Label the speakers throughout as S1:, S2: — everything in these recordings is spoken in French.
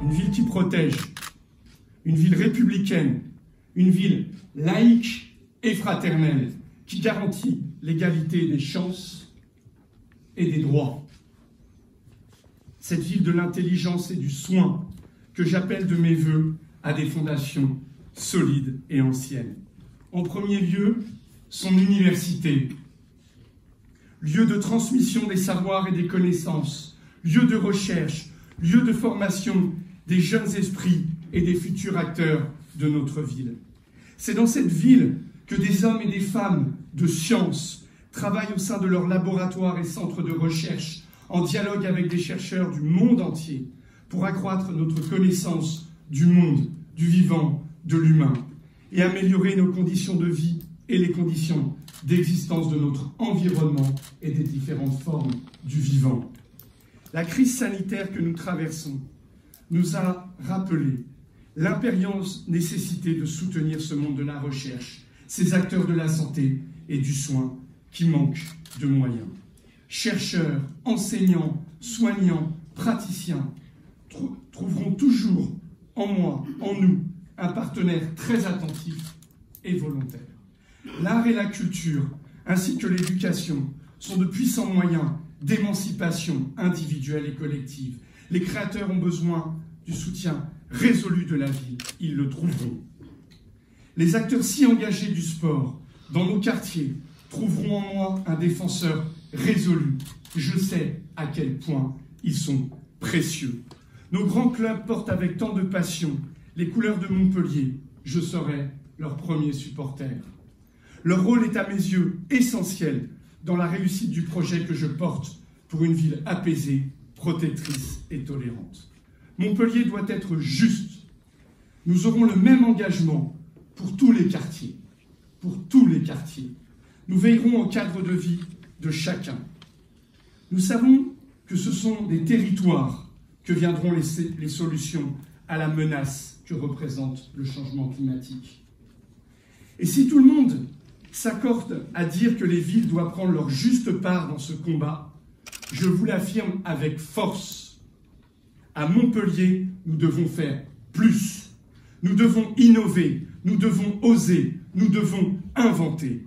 S1: une ville qui protège, une ville républicaine, une ville laïque et fraternelle, qui garantit l'égalité des chances et des droits. Cette ville de l'intelligence et du soin que j'appelle de mes vœux à des fondations solides et anciennes. En premier lieu, son université, lieu de transmission des savoirs et des connaissances, lieu de recherche, lieu de formation des jeunes esprits et des futurs acteurs de notre ville. C'est dans cette ville que des hommes et des femmes de science travaillent au sein de leurs laboratoires et centres de recherche, en dialogue avec des chercheurs du monde entier, pour accroître notre connaissance du monde, du vivant, de l'humain, et améliorer nos conditions de vie et les conditions d'existence de notre environnement et des différentes formes du vivant. La crise sanitaire que nous traversons nous a rappelé l'impérieuse nécessité de soutenir ce monde de la recherche, ces acteurs de la santé et du soin qui manquent de moyens. Chercheurs, enseignants, soignants, praticiens trouveront toujours en moi, en nous, un partenaire très attentif et volontaire. L'art et la culture, ainsi que l'éducation, sont de puissants moyens d'émancipation individuelle et collective. Les créateurs ont besoin du soutien résolu de la ville, ils le trouveront. Les acteurs si engagés du sport dans nos quartiers trouveront en moi un défenseur résolu. Je sais à quel point ils sont précieux. Nos grands clubs portent avec tant de passion les couleurs de Montpellier. Je serai leur premier supporter. Leur rôle est à mes yeux essentiel dans la réussite du projet que je porte pour une ville apaisée, protectrice et tolérante. Montpellier doit être juste. Nous aurons le même engagement pour tous les quartiers. Pour tous les quartiers. Nous veillerons au cadre de vie de chacun. Nous savons que ce sont des territoires que viendront les solutions à la menace que représente le changement climatique. Et si tout le monde s'accorde à dire que les villes doivent prendre leur juste part dans ce combat, je vous l'affirme avec force. À Montpellier, nous devons faire plus. Nous devons innover, nous devons oser, nous devons inventer.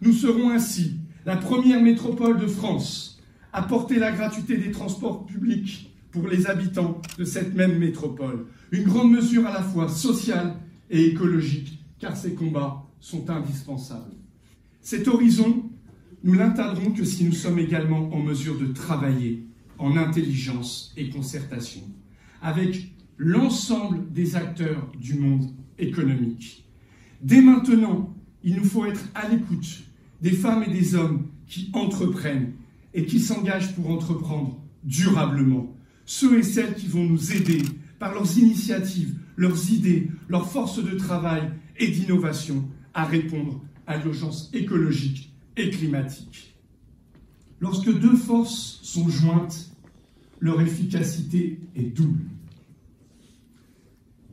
S1: Nous serons ainsi la première métropole de France à porter la gratuité des transports publics pour les habitants de cette même métropole. Une grande mesure à la fois sociale et écologique, car ces combats sont indispensables. Cet horizon, nous l'atteindrons que si nous sommes également en mesure de travailler en intelligence et concertation, avec l'ensemble des acteurs du monde économique. Dès maintenant, il nous faut être à l'écoute des femmes et des hommes qui entreprennent et qui s'engagent pour entreprendre durablement. Ceux et celles qui vont nous aider par leurs initiatives, leurs idées, leurs forces de travail et d'innovation à répondre à l'urgence écologique et climatique. Lorsque deux forces sont jointes, leur efficacité est double.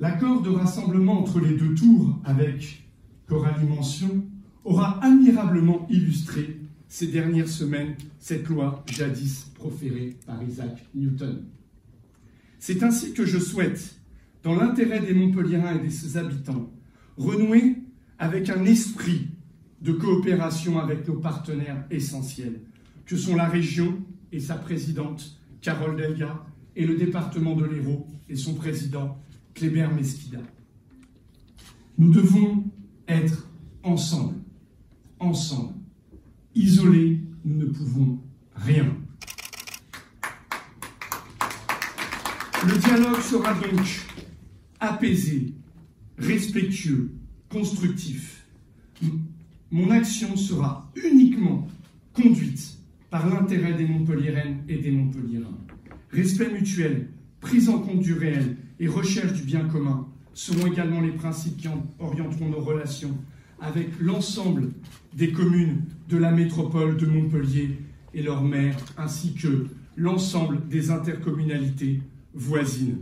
S1: L'accord de rassemblement entre les deux tours avec Coralie Mention aura admirablement illustré ces dernières semaines cette loi jadis proférée par Isaac Newton. C'est ainsi que je souhaite, dans l'intérêt des Montpelliérains et de ses habitants, renouer avec un esprit de coopération avec nos partenaires essentiels, que sont la région et sa présidente Carole Delga, et le département de l'Hérault et son président Kléber Mesquida. Nous devons être ensemble. Ensemble. Isolés, nous ne pouvons rien. Le dialogue sera donc apaisé, respectueux, constructif. Mon action sera uniquement conduite par l'intérêt des Montpelliéraines et des Montpelliérains. Respect mutuel, prise en compte du réel et recherche du bien commun seront également les principes qui orienteront nos relations avec l'ensemble des communes de la métropole de Montpellier et leurs maires, ainsi que l'ensemble des intercommunalités voisines.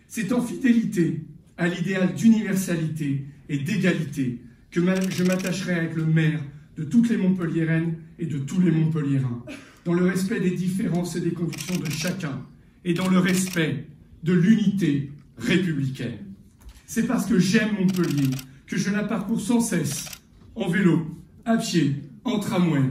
S1: C'est en fidélité à l'idéal d'universalité et d'égalité que je m'attacherai avec le maire de toutes les Montpelliéraines et de tous les Montpelliérains, dans le respect des différences et des convictions de chacun, et dans le respect de l'unité républicaine. C'est parce que j'aime Montpellier que je la parcours sans cesse, en vélo, à pied, en tramway,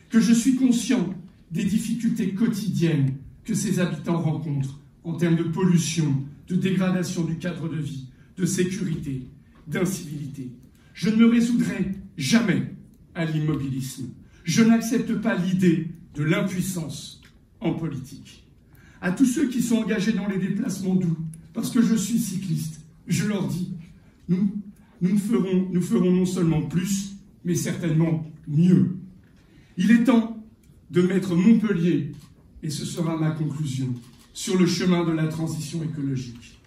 S1: que je suis conscient des difficultés quotidiennes que ses habitants rencontrent en termes de pollution, de dégradation du cadre de vie, de sécurité, d'incivilité. Je ne me résoudrai jamais à l'immobilisme. Je n'accepte pas l'idée de l'impuissance en politique. À tous ceux qui sont engagés dans les déplacements doux, parce que je suis cycliste, je leur dis, nous ferons non seulement plus, mais certainement mieux. Il est temps de mettre Montpellier, et ce sera ma conclusion, sur le chemin de la transition écologique.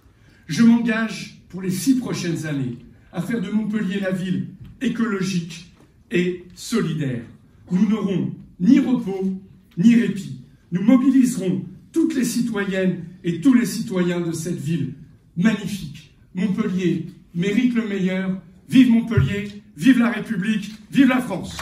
S1: Je m'engage pour les 6 prochaines années à faire de Montpellier la ville écologique et solidaire. Nous n'aurons ni repos, ni répit. Nous mobiliserons toutes les citoyennes et tous les citoyens de cette ville magnifique. Montpellier mérite le meilleur. Vive Montpellier, vive la République, vive la France.